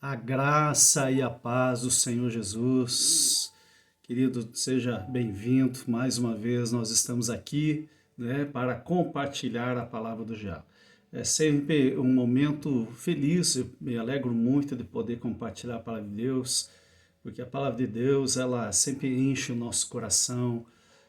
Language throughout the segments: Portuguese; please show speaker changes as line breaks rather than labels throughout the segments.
A graça e a paz do Senhor Jesus. Querido, seja bem-vindo. Mais uma vez nós estamos aqui, para compartilhar a palavra do Diabo. É sempre um momento feliz, eu me alegro muito de poder compartilhar a palavra de Deus, porque a palavra de Deus, ela sempre enche o nosso coração,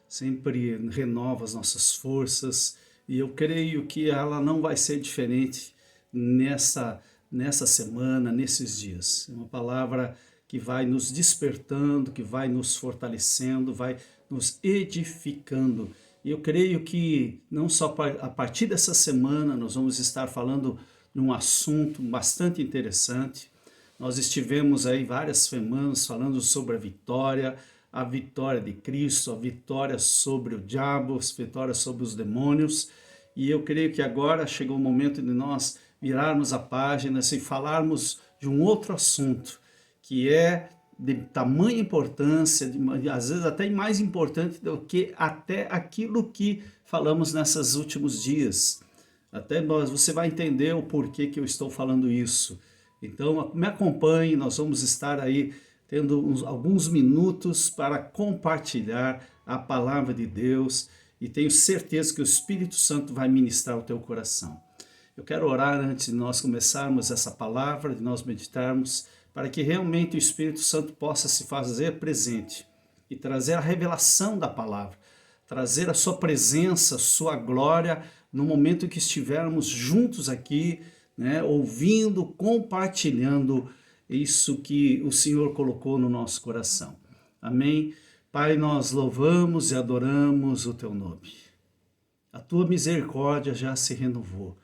sempre renova as nossas forças, e eu creio que ela não vai ser diferente nessa semana, nesses dias. É uma palavra que vai nos despertando, que vai nos fortalecendo, vai nos edificando. E eu creio que não só a partir dessa semana nós vamos estar falando de um assunto bastante interessante. Nós estivemos aí várias semanas falando sobre a vitória de Cristo, a vitória sobre o diabo, a vitória sobre os demônios. E eu creio que agora chegou o momento de nós virarmos a página e falarmos de um outro assunto, que é de tamanha importância, às vezes até mais importante do que até aquilo que falamos nesses últimos dias. Você vai entender o porquê que eu estou falando isso. Então me acompanhe, nós vamos estar aí tendo alguns minutos para compartilhar a palavra de Deus e tenho certeza que o Espírito Santo vai ministrar o teu coração. Eu quero orar antes de nós começarmos essa palavra, de nós meditarmos, para que realmente o Espírito Santo possa se fazer presente e trazer a revelação da palavra, trazer a sua presença, a sua glória, no momento em que estivermos juntos aqui, ouvindo, compartilhando isso que o Senhor colocou no nosso coração. Amém? Pai, nós louvamos e adoramos o teu nome. A tua misericórdia já se renovou.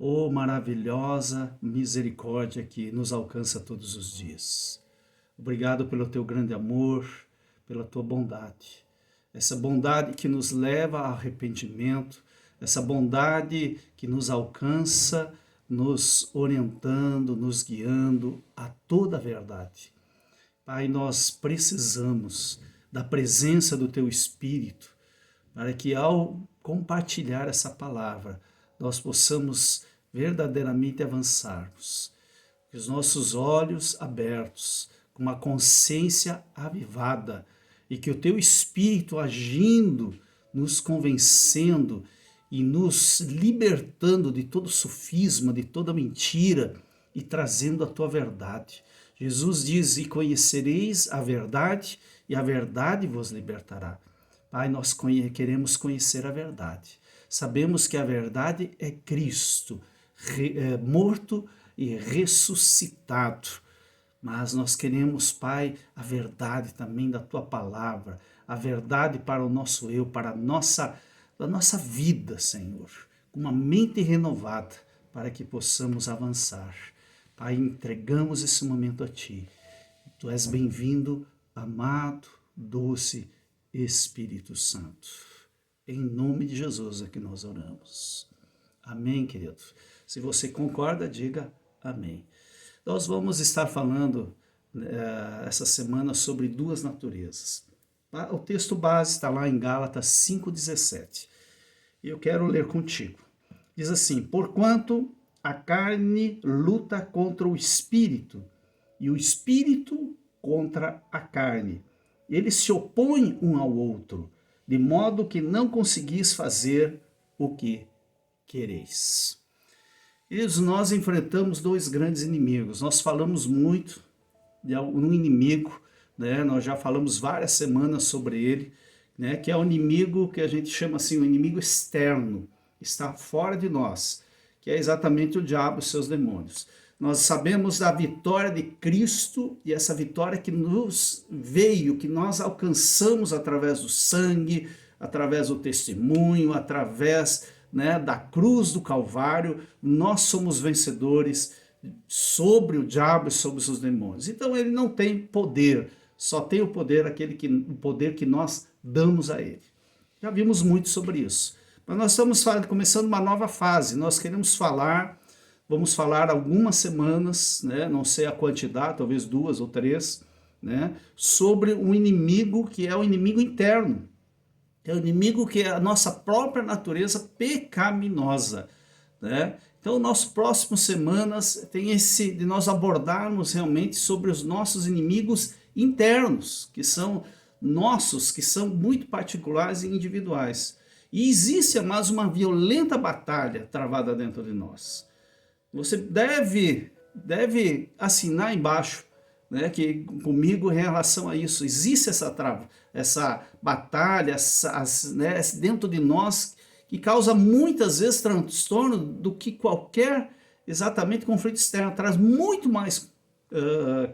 Oh, maravilhosa misericórdia que nos alcança todos os dias. Obrigado pelo teu grande amor, pela tua bondade. Essa bondade que nos leva ao arrependimento, essa bondade que nos alcança, nos orientando, nos guiando a toda a verdade. Pai, nós precisamos da presença do teu Espírito para que ao compartilhar essa palavra, nós possamos verdadeiramente avançarmos. Que os nossos olhos abertos, com uma consciência avivada, e que o teu Espírito agindo, nos convencendo e nos libertando de todo sofisma, de toda mentira e trazendo a tua verdade. Jesus diz: e conhecereis a verdade, e a verdade vos libertará. Pai, nós queremos conhecer a verdade. Sabemos que a verdade é Cristo, morto e ressuscitado. Mas nós queremos, Pai, a verdade também da Tua palavra, a verdade para o nosso eu, para a nossa vida, Senhor, com uma mente renovada, para que possamos avançar. Pai, entregamos esse momento a Ti. Tu és bem-vindo, amado, doce Espírito Santo. Em nome de Jesus é que nós oramos. Amém, querido? Se você concorda, diga amém. Nós vamos estar falando essa semana sobre duas naturezas. O texto base está lá em Gálatas 5,17. E eu quero ler contigo. Diz assim: porquanto a carne luta contra o espírito, e o espírito contra a carne. Eles se opõem um ao outro, de modo que não conseguis fazer o que quereis. Nós enfrentamos dois grandes inimigos. Nós falamos muito de um inimigo, nós já falamos várias semanas sobre ele, que é o inimigo que a gente chama assim, o inimigo externo, está fora de nós, que é exatamente o diabo e seus demônios. Nós sabemos da vitória de Cristo e essa vitória que nos veio, que nós alcançamos através do sangue, através do testemunho, através da cruz do Calvário. Nós somos vencedores sobre o diabo e sobre os seus demônios. Então ele não tem poder, só tem o poder o poder que nós damos a ele. Já vimos muito sobre isso. Mas nós estamos começando uma nova fase. Nós queremos vamos falar algumas semanas, não sei a quantidade, talvez 2 ou 3, sobre um inimigo que é o inimigo interno. É o inimigo que é a nossa própria natureza pecaminosa. Então, nas próximas semanas tem esse de nós abordarmos realmente sobre os nossos inimigos internos, que são nossos, que são muito particulares e individuais. E existe, mais uma violenta batalha travada dentro de nós. Você deve assinar embaixo, né, que comigo em relação a isso. Existe essa trava, essa batalha né, dentro de nós, que causa muitas vezes transtorno do que qualquer exatamente conflito externo. Traz muito mais,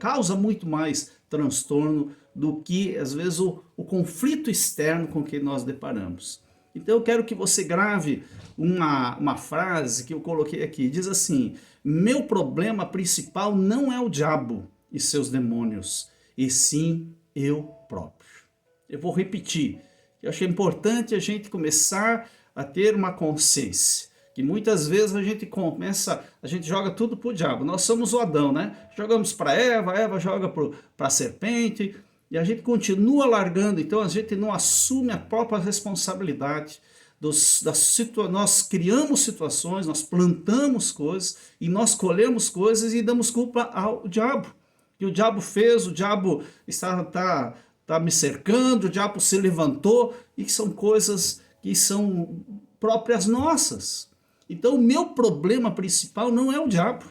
causa muito mais transtorno do que às vezes o conflito externo com que nós deparamos. Então eu quero que você grave uma frase que eu coloquei aqui. Diz assim: meu problema principal não é o diabo e seus demônios, e sim eu próprio. Eu vou repetir. Eu achei importante a gente começar a ter uma consciência. Que muitas vezes a gente joga tudo para o diabo. Nós somos o Adão, né? Jogamos para Eva joga para a serpente, e a gente continua largando. Então a gente não assume a própria responsabilidade. Nós criamos situações, nós plantamos coisas, e nós colhemos coisas e damos culpa ao diabo. Que o diabo fez, o diabo está me cercando, o diabo se levantou, e que são coisas que são próprias nossas. Então o meu problema principal não é o diabo,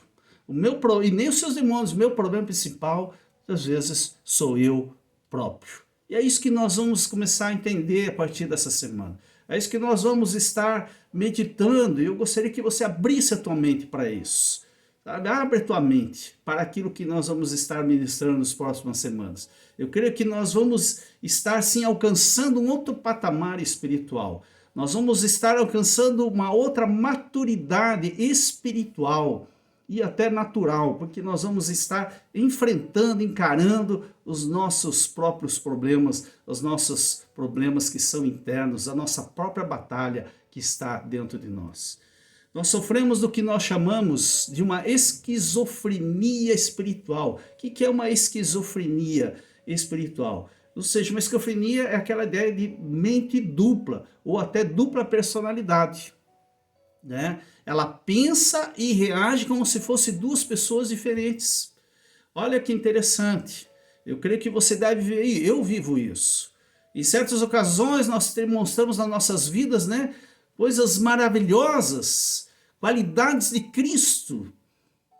e nem os seus demônios. O meu problema principal, às vezes, sou eu próprio. E é isso que nós vamos começar a entender a partir dessa semana. É isso que nós vamos estar meditando, e eu gostaria que você abrisse a tua mente para isso. Sabe? Abre a tua mente para aquilo que nós vamos estar ministrando nas próximas semanas. Eu creio que nós vamos estar, sim, alcançando um outro patamar espiritual. Nós vamos estar alcançando uma outra maturidade espiritual e até natural, porque nós vamos estar enfrentando, encarando os nossos próprios problemas, os nossos problemas que são internos, a nossa própria batalha que está dentro de nós. Nós sofremos do que nós chamamos de uma esquizofrenia espiritual. O que é uma esquizofrenia espiritual? Ou seja, uma esquizofrenia é aquela ideia de mente dupla, ou até dupla personalidade, né? Ela pensa e reage como se fossem duas pessoas diferentes. Olha que interessante. Eu creio que você deve ver, eu vivo isso. Em certas ocasiões nós demonstramos nas nossas vidas, né, coisas maravilhosas, qualidades de Cristo.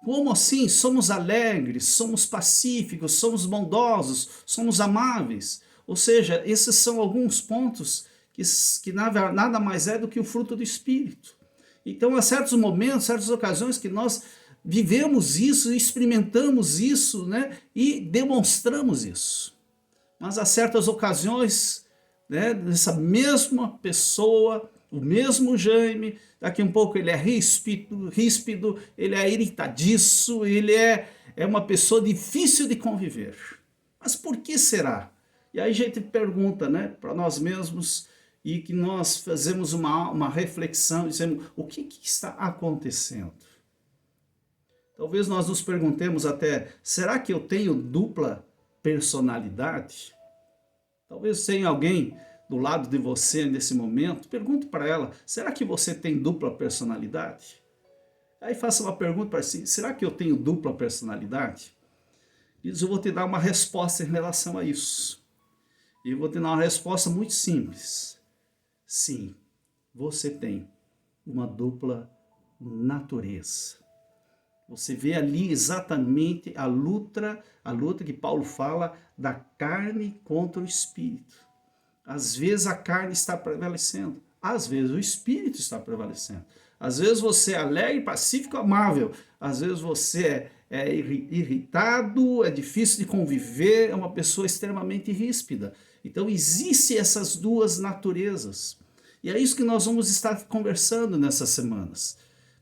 Como assim? Somos alegres, somos pacíficos, somos bondosos, somos amáveis. Ou seja, esses são alguns pontos que nada mais é do que o fruto do Espírito. Então, há certos momentos, certas ocasiões que nós vivemos isso, experimentamos isso, né, e demonstramos isso. Mas há certas ocasiões, né, dessa mesma pessoa, o mesmo Jaime, daqui um pouco ele é ríspido, ele é irritadiço, ele é uma pessoa difícil de conviver. Mas por que será? E aí a gente pergunta, né, para nós mesmos, e que nós fazemos uma reflexão, dizendo o que está acontecendo. Talvez nós nos perguntemos até, será que eu tenho dupla personalidade? Talvez tenha alguém do lado de você nesse momento, pergunte para ela, será que você tem dupla personalidade? Aí faça uma pergunta para si, será que eu tenho dupla personalidade? E eu vou te dar uma resposta em relação a isso. E eu vou te dar uma resposta muito simples. Sim, você tem uma dupla natureza. Você vê ali exatamente a luta que Paulo fala da carne contra o espírito. Às vezes a carne está prevalecendo, às vezes o espírito está prevalecendo. Às vezes você é alegre, pacífico, amável. Às vezes você é irritado, é difícil de conviver, é uma pessoa extremamente ríspida. Então existem essas duas naturezas. E é isso que nós vamos estar conversando nessas semanas.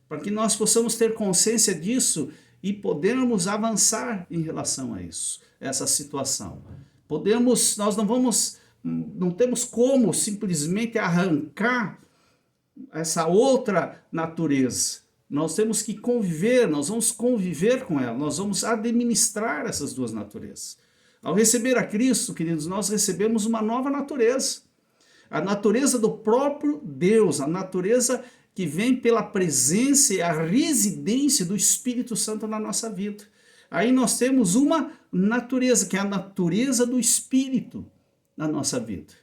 Para que nós possamos ter consciência disso e podermos avançar em relação a isso, essa situação. Nós não temos como simplesmente arrancar essa outra natureza. Nós temos que conviver, nós vamos conviver com ela, nós vamos administrar essas duas naturezas. Ao receber a Cristo, queridos, nós recebemos uma nova natureza. A natureza do próprio Deus, a natureza que vem pela presença e a residência do Espírito Santo na nossa vida. Aí nós temos uma natureza, que é a natureza do Espírito na nossa vida.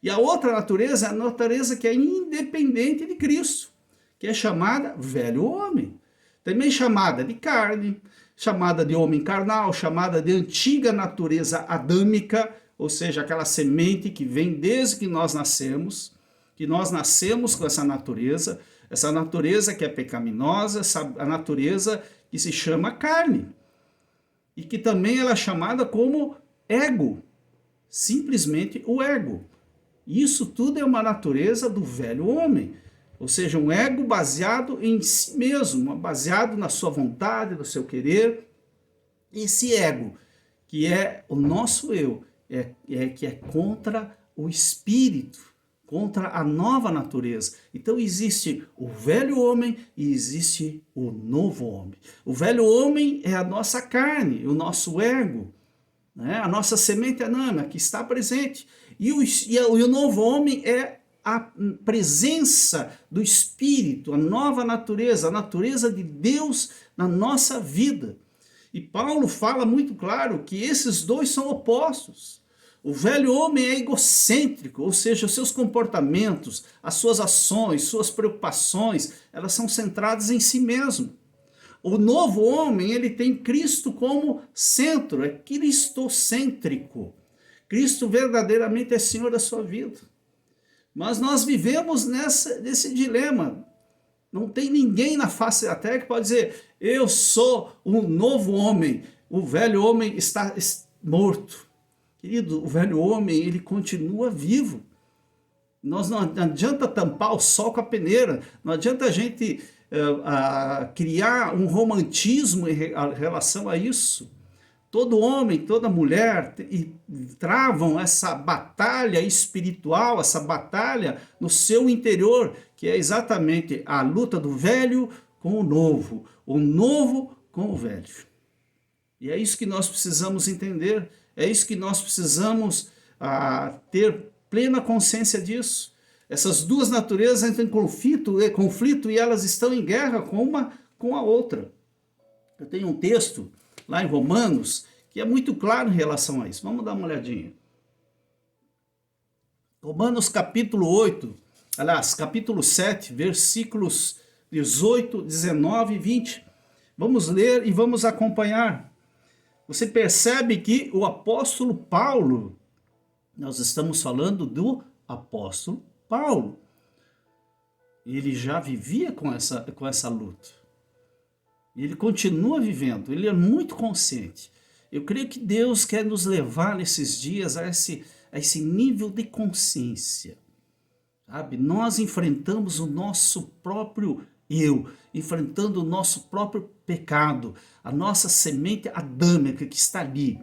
E a outra natureza é a natureza que é independente de Cristo, que é chamada velho homem. Também chamada de carne, chamada de homem carnal, chamada de antiga natureza adâmica, ou seja, aquela semente que vem desde que nós nascemos com essa natureza que é pecaminosa, a natureza que se chama carne, e que também ela é chamada como ego, simplesmente o ego. Isso tudo é uma natureza do velho homem, ou seja, um ego baseado em si mesmo, baseado na sua vontade, no seu querer. Esse ego, que é o nosso eu, que é contra o espírito, contra a nova natureza. Então existe o velho homem e existe o novo homem. O velho homem é a nossa carne, o nosso ego, né? A nossa semente anâmica que está presente. E o novo homem é a presença do Espírito, a nova natureza, a natureza de Deus na nossa vida. E Paulo fala muito claro que esses dois são opostos. O velho homem é egocêntrico, ou seja, os seus comportamentos, as suas ações, suas preocupações, elas são centradas em si mesmo. O novo homem, ele tem Cristo como centro, é cristocêntrico. Cristo verdadeiramente é Senhor da sua vida. Mas nós vivemos nesse dilema. Não tem ninguém na face da terra que pode dizer, eu sou um novo homem, o velho homem está morto. Querido, o velho homem, ele continua vivo. Não adianta tampar o sol com a peneira, não adianta a gente criar um romantismo em relação a isso. Todo homem, toda mulher travam essa batalha espiritual, essa batalha no seu interior, que é exatamente a luta do velho com o novo com o velho. E é isso que nós precisamos entender, é isso que nós precisamos ter plena consciência disso. Essas duas naturezas entram em conflito e elas estão em guerra uma com a outra. Eu tenho um texto lá em Romanos, que é muito claro em relação a isso. Vamos dar uma olhadinha. Romanos capítulo 8, aliás, capítulo 7, versículos 18, 19 e 20. Vamos ler e vamos acompanhar. Você percebe que o apóstolo Paulo, nós estamos falando do apóstolo Paulo, ele já vivia com essa luta. Ele continua vivendo, ele é muito consciente. Eu creio que Deus quer nos levar nesses dias a esse nível de consciência. Sabe? Nós enfrentamos o nosso próprio eu, enfrentando o nosso próprio pecado, a nossa semente adâmica que está ali.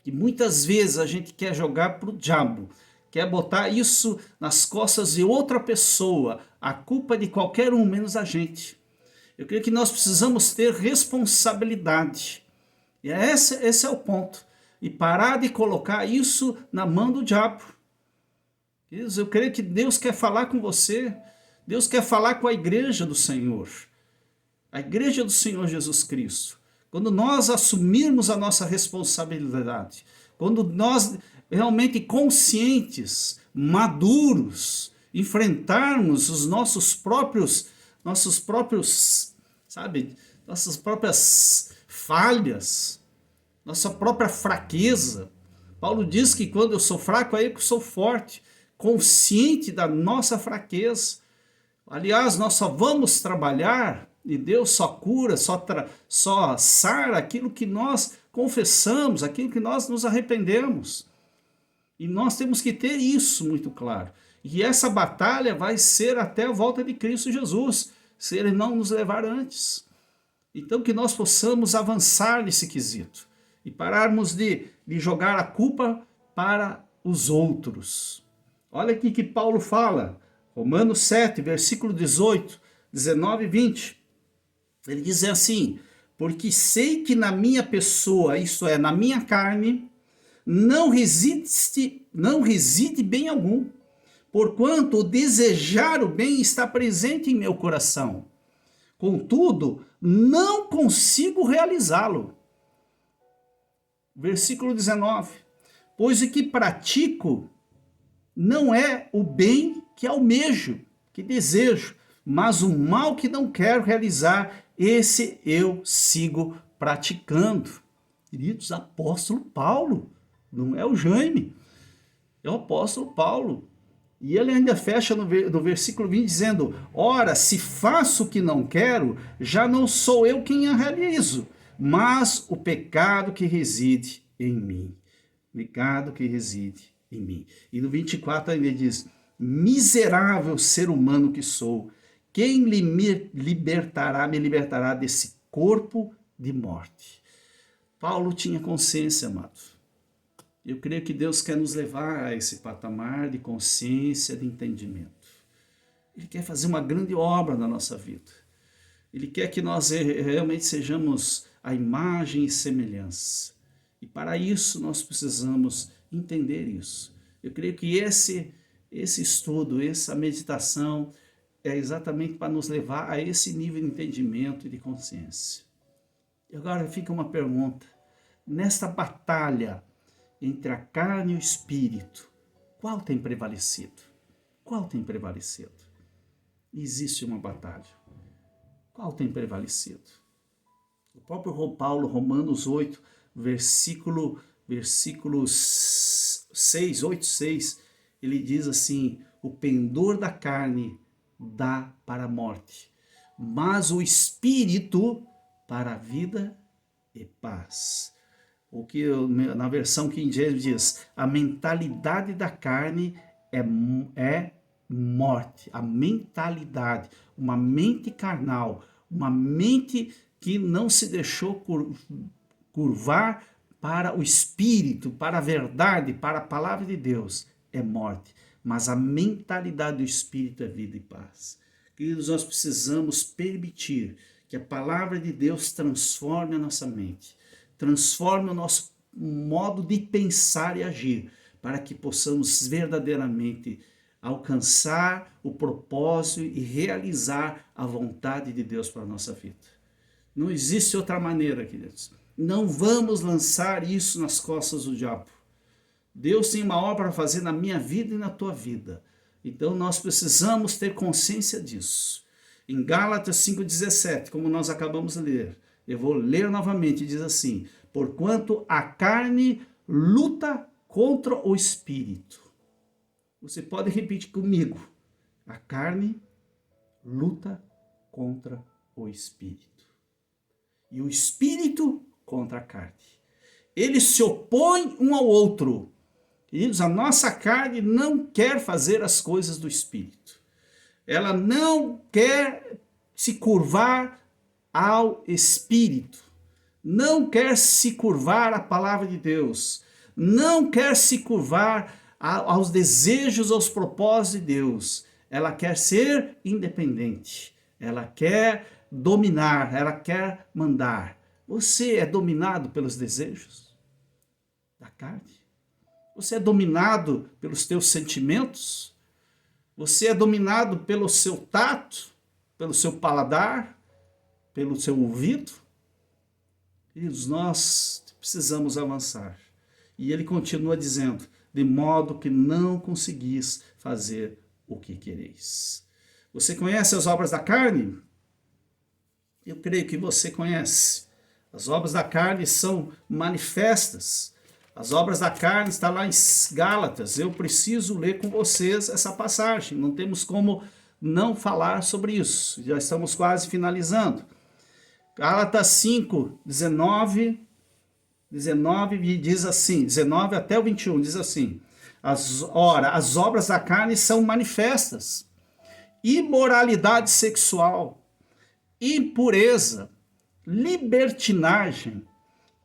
Que muitas vezes a gente quer jogar para o diabo, quer botar isso nas costas de outra pessoa, a culpa é de qualquer um, menos a gente. Eu creio que nós precisamos ter responsabilidade. E esse é o ponto. E parar de colocar isso na mão do diabo. Eu creio que Deus quer falar com você. Deus quer falar com a igreja do Senhor. A igreja do Senhor Jesus Cristo. Quando nós assumirmos a nossa responsabilidade. Quando nós realmente conscientes, maduros, enfrentarmos os nossas próprias falhas, nossa própria fraqueza. Paulo diz que quando eu sou fraco, é eu que sou forte, consciente da nossa fraqueza. Aliás, nós só vamos trabalhar e Deus só cura, só sara aquilo que nós confessamos, aquilo que nós nos arrependemos. E nós temos que ter isso muito claro. E essa batalha vai ser até a volta de Cristo Jesus, se Ele não nos levar antes. Então que nós possamos avançar nesse quesito e pararmos de jogar a culpa para os outros. Olha aqui que Paulo fala, Romanos 7, versículo 18, 19 e 20. Ele diz assim, porque sei que na minha pessoa, isto é, na minha carne, não reside bem algum. porquanto o desejar o bem está presente em meu coração. Contudo, não consigo realizá-lo. Versículo 19. Pois o que pratico não é o bem que almejo, que desejo, mas o mal que não quero realizar, esse eu sigo praticando. Queridos, apóstolo Paulo, não é o Jaime, é o apóstolo Paulo. E ele ainda fecha no versículo 20 dizendo: ora, se faço o que não quero, já não sou eu quem a realizo, mas o pecado que reside em mim. Pecado que reside em mim. E no 24 ainda diz: miserável ser humano que sou, quem me libertará desse corpo de morte? Paulo tinha consciência, amado. Eu creio que Deus quer nos levar a esse patamar de consciência, de entendimento. Ele quer fazer uma grande obra na nossa vida. Ele quer que nós realmente sejamos a imagem e semelhança. E para isso nós precisamos entender isso. Eu creio que esse estudo, essa meditação é exatamente para nos levar a esse nível de entendimento e de consciência. E agora fica uma pergunta. Nesta batalha entre a carne e o espírito, qual tem prevalecido? Qual tem prevalecido? Existe uma batalha. Qual tem prevalecido? O próprio Paulo, Romanos 8, versículos 6, 8, 6, ele diz assim: o pendor da carne dá para a morte, mas o espírito para a vida e paz. O que na versão King James diz: a mentalidade da carne é morte. A mentalidade, uma mente carnal, uma mente que não se deixou curvar para o Espírito, para a verdade, para a palavra de Deus, é morte. Mas a mentalidade do Espírito é vida e paz. Queridos, nós precisamos permitir que a palavra de Deus transforme a nossa mente, transforme o nosso modo de pensar e agir, para que possamos verdadeiramente alcançar o propósito e realizar a vontade de Deus para a nossa vida. Não existe outra maneira, queridos. Não vamos lançar isso nas costas do diabo. Deus tem uma obra para fazer na minha vida e na tua vida. Então nós precisamos ter consciência disso. Em Gálatas 5,17, como nós acabamos de ler, eu vou ler novamente, diz assim: porquanto a carne luta contra o espírito. Você pode repetir comigo: a carne luta contra o espírito. E o espírito contra a carne. Eles se opõem um ao outro. Queridos, a nossa carne não quer fazer as coisas do espírito. Ela não quer se curvar ao espírito. Não quer se curvar à palavra de Deus. Não quer se curvar aos desejos, aos propósitos de Deus. Ela quer ser independente. Ela quer dominar, ela quer mandar. Você é dominado pelos desejos da carne? Você é dominado pelos teus sentimentos? Você é dominado pelo seu tato, pelo seu paladar, pelo seu ouvido? Queridos, nós precisamos avançar. E ele continua dizendo: de modo que não conseguis fazer o que quereis. Você conhece as obras da carne? Eu creio que você conhece. As obras da carne são manifestas. As obras da carne está lá em Gálatas. Eu preciso ler com vocês essa passagem. Não temos como não falar sobre isso. Já estamos quase finalizando. Gálatas 5, 19 diz assim, 19 até o 21, diz assim: as obras da carne são manifestas: imoralidade sexual, impureza, libertinagem,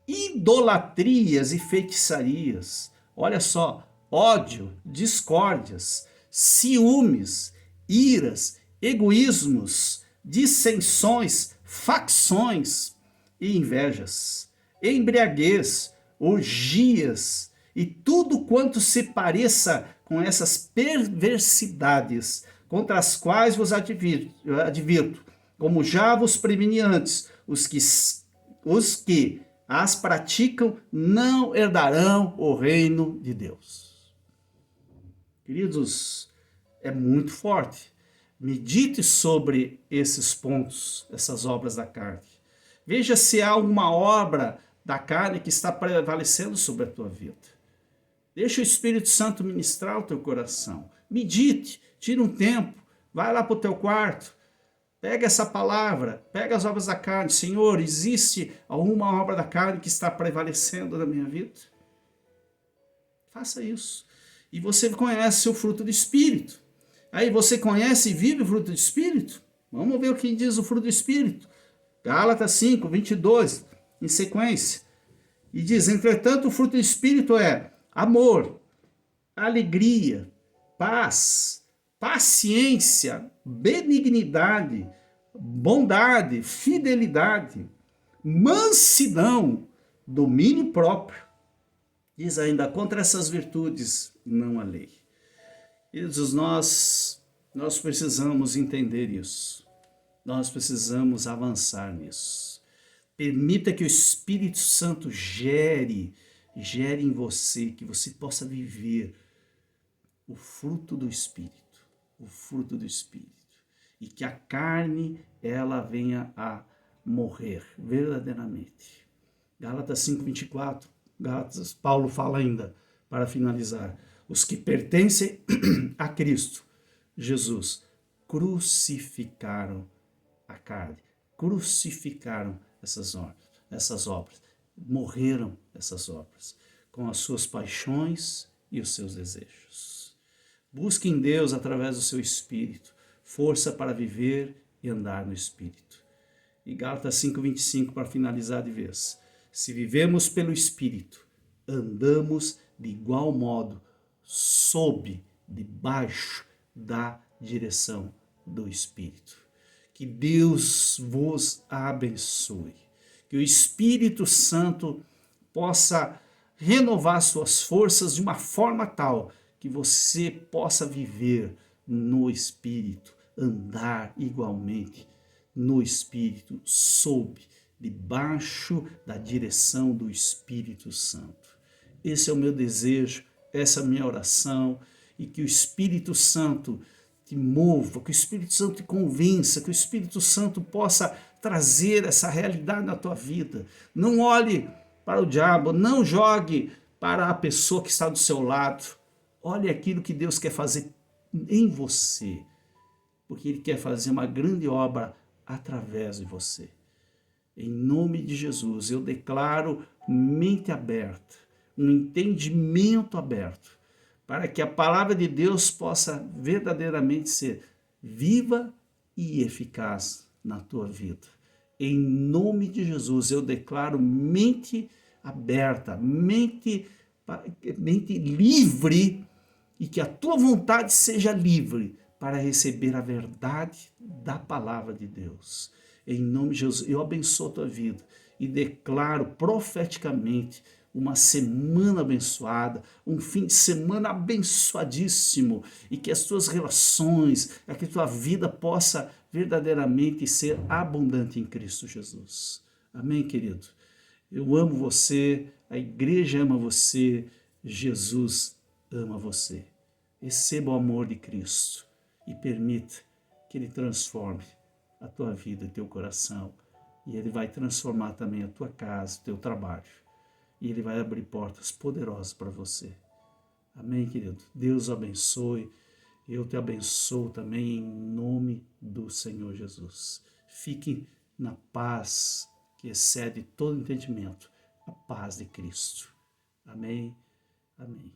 idolatrias e feitiçarias. Olha só: ódio, discórdias, ciúmes, iras, egoísmos, dissensões, facções e invejas, embriaguez, orgias e tudo quanto se pareça com essas perversidades, contra as quais vos advirto, como já vos preveni antes, os que as praticam não herdarão o reino de Deus. Queridos, é muito forte. Medite sobre esses pontos, essas obras da carne. Veja se há alguma obra da carne que está prevalecendo sobre a tua vida. Deixa o Espírito Santo ministrar o teu coração. Medite, tira um tempo, vai lá para o teu quarto, pega essa palavra, pega as obras da carne. Senhor, existe alguma obra da carne que está prevalecendo na minha vida? Faça isso. E você conhece o fruto do Espírito. Aí você conhece e vive o fruto do Espírito? Vamos ver o que diz o fruto do Espírito. Gálatas 5, 22, em sequência. E diz, entretanto, o fruto do Espírito é amor, alegria, paz, paciência, benignidade, bondade, fidelidade, mansidão, domínio próprio. Diz ainda, contra essas virtudes não há lei. Queridos, nós precisamos entender isso. Nós precisamos avançar nisso. Permita que o Espírito Santo gere em você, que você possa viver o fruto do Espírito, o fruto do Espírito. E que a carne, ela venha a morrer verdadeiramente. Gálatas 5:24, Paulo fala ainda, para finalizar, os que pertencem a Cristo Jesus crucificaram a carne, crucificaram essas obras, morreram essas obras, com as suas paixões e os seus desejos. Busque em Deus, através do seu Espírito, força para viver e andar no Espírito. E Gálatas 5:25, para finalizar de vez. Se vivemos pelo Espírito, andamos de igual modo, debaixo da direção do Espírito. Que Deus vos abençoe. Que o Espírito Santo possa renovar suas forças de uma forma tal que você possa viver no Espírito, andar igualmente no Espírito, debaixo da direção do Espírito Santo. Esse é o meu desejo, essa é a minha oração, e que o Espírito Santo te mova, que o Espírito Santo te convença, que o Espírito Santo possa trazer essa realidade na tua vida. Não olhe para o diabo, não jogue para a pessoa que está do seu lado. Olhe aquilo que Deus quer fazer em você, porque Ele quer fazer uma grande obra através de você. Em nome de Jesus, eu declaro mente aberta, um entendimento aberto, para que a palavra de Deus possa verdadeiramente ser viva e eficaz na tua vida. Em nome de Jesus, eu declaro mente aberta, mente livre, e que a tua vontade seja livre para receber a verdade da palavra de Deus. Em nome de Jesus, eu abençoo a tua vida e declaro profeticamente uma semana abençoada, um fim de semana abençoadíssimo, e que as tuas relações, que a tua vida possa verdadeiramente ser abundante em Cristo Jesus. Amém, querido? Eu amo você, a igreja ama você, Jesus ama você. Receba o amor de Cristo e permita que Ele transforme a tua vida, teu coração, e Ele vai transformar também a tua casa, o teu trabalho, e Ele vai abrir portas poderosas para você. Amém, querido? Deus o abençoe, eu te abençoo também em nome do Senhor Jesus. Fique na paz que excede todo entendimento, a paz de Cristo. Amém, amém.